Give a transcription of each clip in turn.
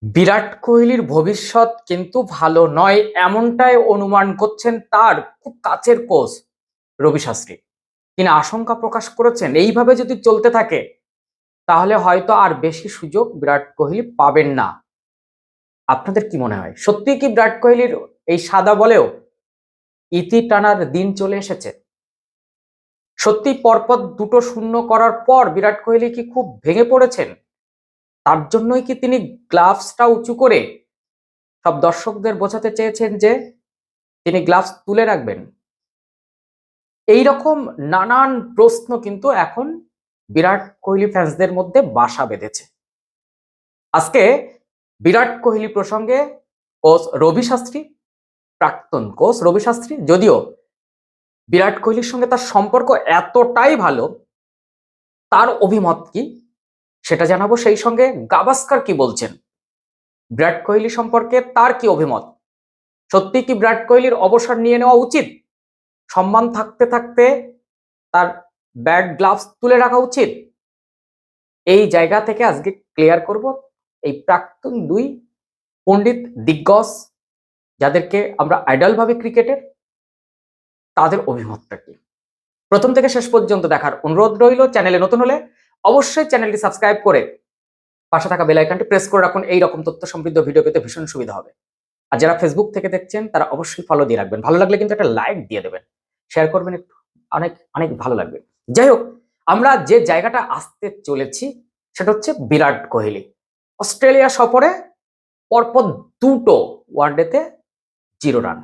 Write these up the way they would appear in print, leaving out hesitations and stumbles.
বিরাট কোহলির ভবিষ্যৎ কিন্তু ভালো নয় এমনটাই অনুমান করছেন তার খুব কাছের কোচ রবি শাস্ত্রী। তিনি আশঙ্কা প্রকাশ করেছেন এইভাবে যদি চলতে থাকে তাহলে হয়তো আর বেশি সুযোগ বিরাট কোহলি পাবেন না। আপনাদের কি মনে হয়, সত্যি কি বিরাট কোহলির এই সাদা বলেও ইতি টানার দিন চলে এসেছে? সত্যি পরপর দুটো শূন্য করার পর বিরাট কোহলি কি খুব ভেঙে পড়েছেন? তার জন্যই কি তিনি গ্লাভসটা উঁচু করে সব দর্শকদের বোঝাতে চেয়েছেন যে তিনি গ্লাভস তুলে রাখবেন? এই রকম নানান প্রশ্ন কিন্তু এখন বিরাট কোহলি ফ্যান্সদের মধ্যে বাসা বেঁধেছে। আজকে বিরাট কোহলি প্রসঙ্গে কোচ রবি শাস্ত্রী, প্রাক্তন কোচ রবি শাস্ত্রী, যদিও বিরাট কোহলির সঙ্গে তার সম্পর্ক এতটাই ভালো, তার অভিমত কি সেটা জানাবো। সেই সঙ্গে গাভাস্কার কি বলছেন বিরাট কোহলি সম্পর্কে, তার কি অভিমত? সত্যি কি বিরাট কোহলির অবসর নিয়ে নেওয়া উচিত? সম্মান থাকতে থাকতে তার ব্যাট গ্লাভস তুলে রাখা উচিত? এই জায়গা থেকে আজকে ক্লিয়ার করব এই প্রাক্তন দুই পণ্ডিত দিগ্গজ, যাদেরকে আমরা আইডল ভাবে ক্রিকেটের, তাদের অভিমতটা কি। প্রথম থেকে শেষ পর্যন্ত দেখার অনুরোধ রইল। চ্যানেলে নতুন হলে অবশ্যই চ্যানেলটি সাবস্ক্রাইব করে পাশে থাকা বেল আইকনটি প্রেস করে রাখুন। এই রকম তথ্য সমৃদ্ধ ভিডিও পেতে ভীষণ সুবিধা হবে। আর যারা ফেসবুক থেকে দেখছেন তারা অবশ্যই ফলো দিয়ে রাখবেন। ভালো লাগলে কিন্তু একটা লাইক দিয়ে দেবেন, শেয়ার করবেন, একটু অনেক অনেক ভালো লাগবে। যাই হোক, আমরা যে জায়গাটা আসতে চলেছি সেটা হচ্ছে বিরাট কোহলি অস্ট্রেলিয়া সফরে পরপর দুটো ওয়ানডেতে 0 রান।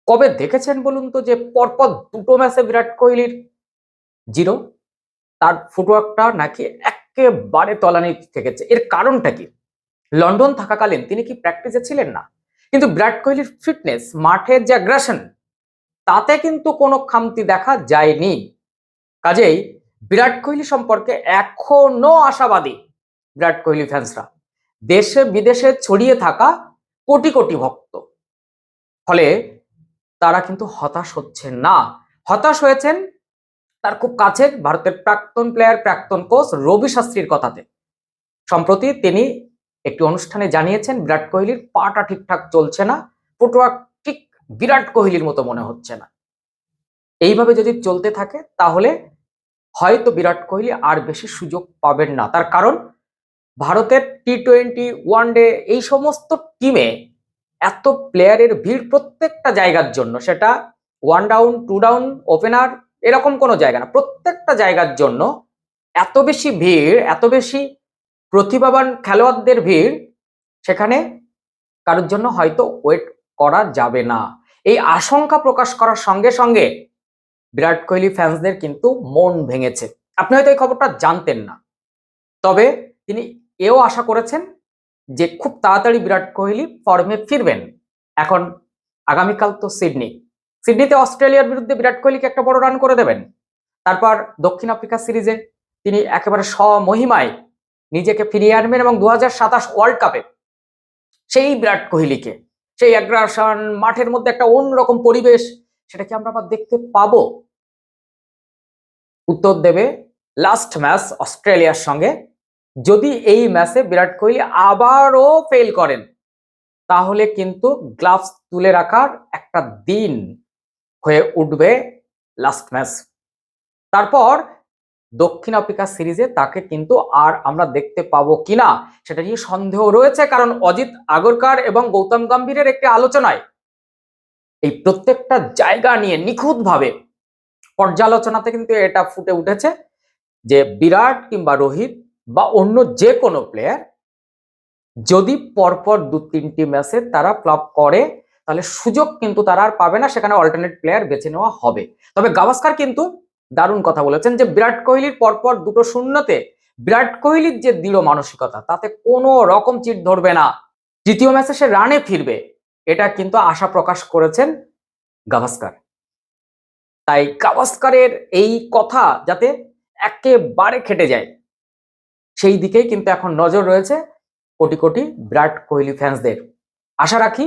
কবে দেখেছেন বলুন তো যে পরপর দুটো ম্যাচে বিরাট কোহলির 0? তার ফুটওয়ার্কটা নাকি একেবারে তলানি থেকেছে। এর কারণটা কি? লন্ডন থাকাকালীন তিনি কি প্র্যাকটিসে ছিলেন না? কিন্তু বিরাট কোহলির ফিটনেস, মাঠের যে অ্যাগ্রেশন, তাতে কিন্তু কোনো খামতি দেখা যায়নি। কাজেই বিরাট কোহলি সম্পর্কে এখনো আশাবাদী বিরাট কোহলি ফ্যান্সরা, দেশে বিদেশে ছড়িয়ে থাকা কোটি কোটি ভক্ত। ফলে তারা কিন্তু হতাশ হচ্ছেন না, হতাশ হয়েছেন তার খুব কাছের ভারতের প্রাক্তন প্লেয়ার, প্রাক্তন কোচ রবি শাস্ত্রীর কথাতে। সম্প্রতি তিনি একটি অনুষ্ঠানে জানিয়েছেন বিরাট কোহলির পাটা ঠিকঠাক চলছে না, ফুটওয়ার্ক ঠিক বিরাট কোহলির মতো মনে হচ্ছে না। এইভাবে যদি চলতে থাকে তাহলে হয়তো বিরাট কোহলি আর বেশি সুযোগ পাবেন না। তার কারণ ভারতের টি-20, ওয়ানডে এই সমস্ত টিমে এত প্লেয়ারের ভিড় প্রত্যেকটা জায়গার জন্য, সেটা 1 ডাউন, 2 ডাউন, ওপেনার, এরকম কোনো জায়গা না, প্রত্যেকটা জায়গার জন্য এত বেশি ভিড়, এত বেশি প্রতিভাবান খেলোয়াড়দের ভিড়, সেখানে কারোর জন্য হয়তো ওয়েট করা যাবে না। এই আশঙ্কা প্রকাশ করার সঙ্গে সঙ্গে বিরাট কোহলি ফ্যান্সদের কিন্তু মন ভেঙেছে। আপনি হয়তো এই খবরটা জানতেন না, তবে তিনি এও আশা করেছেন যে খুব তাড়াতাড়ি বিরাট কোহলি ফর্মে ফিরবেন। এখন আগামীকাল তো সিডনিতে অস্ট্রেলিয়ার বিরুদ্ধে বিরাট কোহলিকে একটা বড় রান করে দেবেন। তারপর দক্ষিণ আফ্রিকা সিরিজে তিনি একেবারে স্বমহিমায় নিজেকে ফিরিয়ে আনবেন এবং 2027 ওয়ার্ল্ড কাপে সেই বিরাট কোহলিকে, সেই অ্যাগ্রাসন, মাঠের মধ্যে একটা অন্যরকম পরিবেশ, সেটা কি আমরা আবার দেখতে পাবো? উত্তর দেবে লাস্ট ম্যাচ অস্ট্রেলিয়ার সঙ্গে। যদি এই ম্যাচে বিরাট কোহলি আবারও ফেল করেন তাহলে কিন্তু গ্লাভস তুলে রাখার একটা দিন হয়ে উঠবে লাস্ট ম্যাচ। তারপর দক্ষিণ আফ্রিকা সিরিজে তাকে কিন্তু আর আমরা দেখতে পাবো কিনা সেটা নিয়ে সন্দেহ রয়েছে, কারণ অজিত আগরকার এবং গৌতম গম্ভীরের একটি আলোচনায় এই প্রত্যেকটা জায়গা নিয়ে নিখুঁতভাবে পর্যালোচনাতে কিন্তু এটা ফুটে উঠেছে যে বিরাট কিংবা রোহিত বা অন্য যে কোনো প্লেয়ার যদি পরপর 2-3টি ম্যাচে তারা ফ্লপ করে তাহলে সুযোগ কিন্তু তারা আর পাবে না, সেখানে অল্টারনেট প্লেয়ার বেছে নেওয়া হবে। তবে গাভাস্কার কিন্তু দারুণ কথা বলেছেন যে বিরাট কোহলির পরপর 2টো শূন্যতে বিরাট কোহলির যে দৃঢ় মানসিকতা, তাতে কোনো রকম চিট ধরবে না, তৃতীয় ম্যাচে সে রানে ফিরবে, এটা কিন্তু আশা প্রকাশ করেছেন গাভাস্কার। তাই গাভাস্কারের এই কথা যাতে একেবারে খেটে যায় সেই দিকেই কিন্তু এখন নজর রয়েছে কোটি কোটি বিরাট কোহলি ফ্যান্সদের। আশা রাখি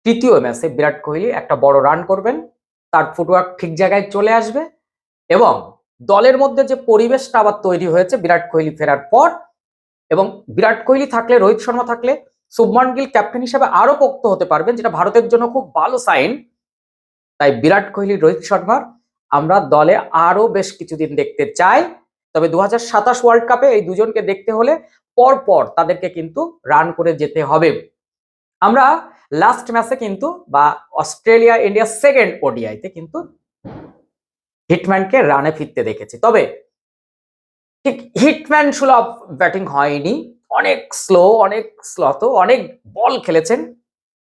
তৃতীয় ম্যাচে বিরাট কোহলি একটা বড় রান করবেন, তার ফুটওয়ার্ক ঠিক জায়গায় চলে আসবে এবং দলের মধ্যে যে পরিবেশটা আবার তৈরি হয়েছে বিরাট কোহলি ফেরার পর, এবং বিরাট কোহলি থাকলে, রোহিত শর্মা থাকলে শুভমান গিল ক্যাপ্টেন হিসেবে আরো পোক্ত হতে পারবেন, যেটা ভারতের জন্য খুব ভালো সাইন। তাই বিরাট কোহলি, রোহিত শর্মার আমরা দলে আরো বেশ কিছুদিন দেখতে চাই। তবে 2027 ওয়ার্ল্ড কাপে এই দুজনকে দেখতে হলে পরপর তাদেরকে কিন্তু রান করে যেতে হবে। আমরা লাস্ট ম্যাচে কিন্তু বা অস্ট্রেলিয়া ইন্ডিয়া সেকেন্ড ওডিআইতে কিন্তু হিটম্যানকে রানে ফিরতে দেখেছি, তবে ঠিক হিটম্যান সুলভ ব্যাটিং হয়নি, অনেক স্লো, অনেক বল খেলেছেন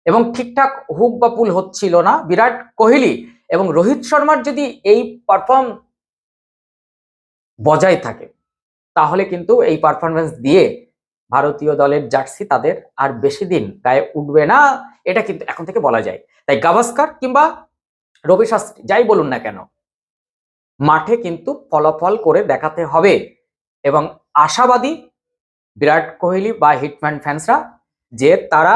এবং ঠিকঠাক হুক বা পুল হচ্ছিল না। বিরাট কোহলি এবং রোহিত শর্মার যদি এই পারফর্ম বজায় থাকে তাহলে কিন্তু এই পারফরমেন্স দিয়ে ভারতীয় দলের জার্সি তাদের আর বেশি দিন গায়ে উঠবে না, এটা কিন্তু এখন থেকে বলা যায়। তাই গাভাস্কার কিংবা রবি শাস্ত্রী যাই বলুন না কেন, মাঠে কিন্তু ফলাফল করে দেখাতে হবে। এবং আশাবাদী বিরাট কোহলি বা হিটম্যান ফ্যান্সরা যে তারা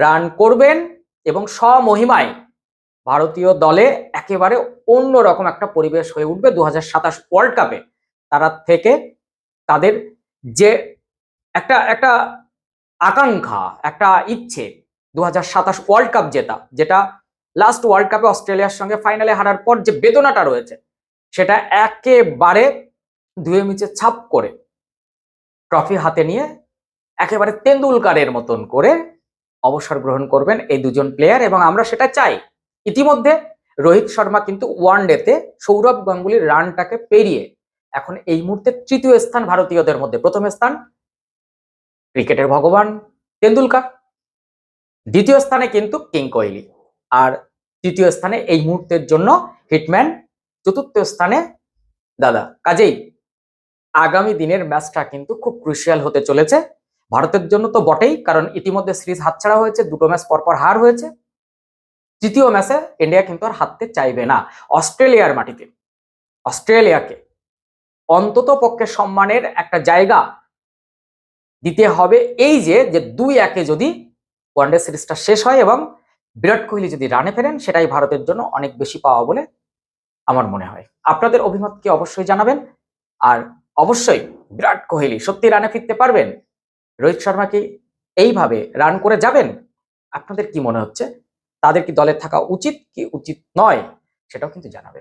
রান করবেন এবং স্বমহিমায় ভারতীয় দলে একেবারে অন্যরকম একটা পরিবেশ হয়ে উঠবে 2027 ওয়ার্ল্ড কাপে। তারা থেকে তাদের যে একটা একটা আকাঙ্ক্ষা, একটা ইচ্ছে 2027 ওয়ার্ল্ড কাপ জেতা, যেটা লাস্ট ওয়ার্ল্ড কাপে অস্ট্রেলিয়ার সঙ্গে ফাইনালে হারার পর যে বেদনাটা রয়েছে সেটা একেবারে ধুয়ে মুছে ছাপ করে ট্রফি হাতে নিয়ে একেবারে তেন্ডুলকারের মতন করে অবসর গ্রহণ করবেন এই দুজন প্লেয়ার, এবং আমরা সেটা চাই। ইতিমধ্যে রোহিত শর্মা কিন্তু ওয়ানডেতে সৌরভ গাঙ্গুলির রানটাকে পেরিয়ে এখন এই মুহূর্তে তৃতীয় স্থান ভারতীয়দের মধ্যে। প্রথম স্থান ক্রিকেটের ভগবান তেন্ডুলকার, দ্বিতীয় স্থানে কিন্তু কিং কোহলি, আর তৃতীয় স্থানে এই মুহূর্তের জন্য হিটম্যান, চতুর্থ স্থানে দাদা। কাজেই আগামী দিনের ম্যাচটা কিন্তু খুব ক্রুশিয়াল হতে চলেছে ভারতের জন্য তো বটেই, কারণ ইতিমধ্যে সিরিজ হাতছাড়া হয়েছে, দুটো ম্যাচ পরপর হার হয়েছে। তৃতীয় ম্যাচে ইন্ডিয়া কিন্তু আর হারতে চাইবে না অস্ট্রেলিয়ার মাটিতে। অস্ট্রেলিয়াকে অন্তত পক্ষে সম্মানের একটা জায়গা দিতে হবে। এই যে 2-1 যদি ওয়ানডে সিরিজটা শেষ হয় এবং বিরাট কোহলি যদি রানে ফেরেন, সেটাই ভারতের জন্য অনেক বেশি পাওয়া বলে আমার মনে হয়। আপনাদের অভিমতকে অবশ্যই জানাবেন। আর অবশ্যই বিরাট কোহলি সত্যি রানে ফিরতে পারবেন? রোহিত শর্মা কি এইভাবে রান করে যাবেন? আপনাদের কি মনে হচ্ছে? তাদের কি দলে থাকা উচিত কি উচিত নয়, সেটাও কিন্তু জানাবেন।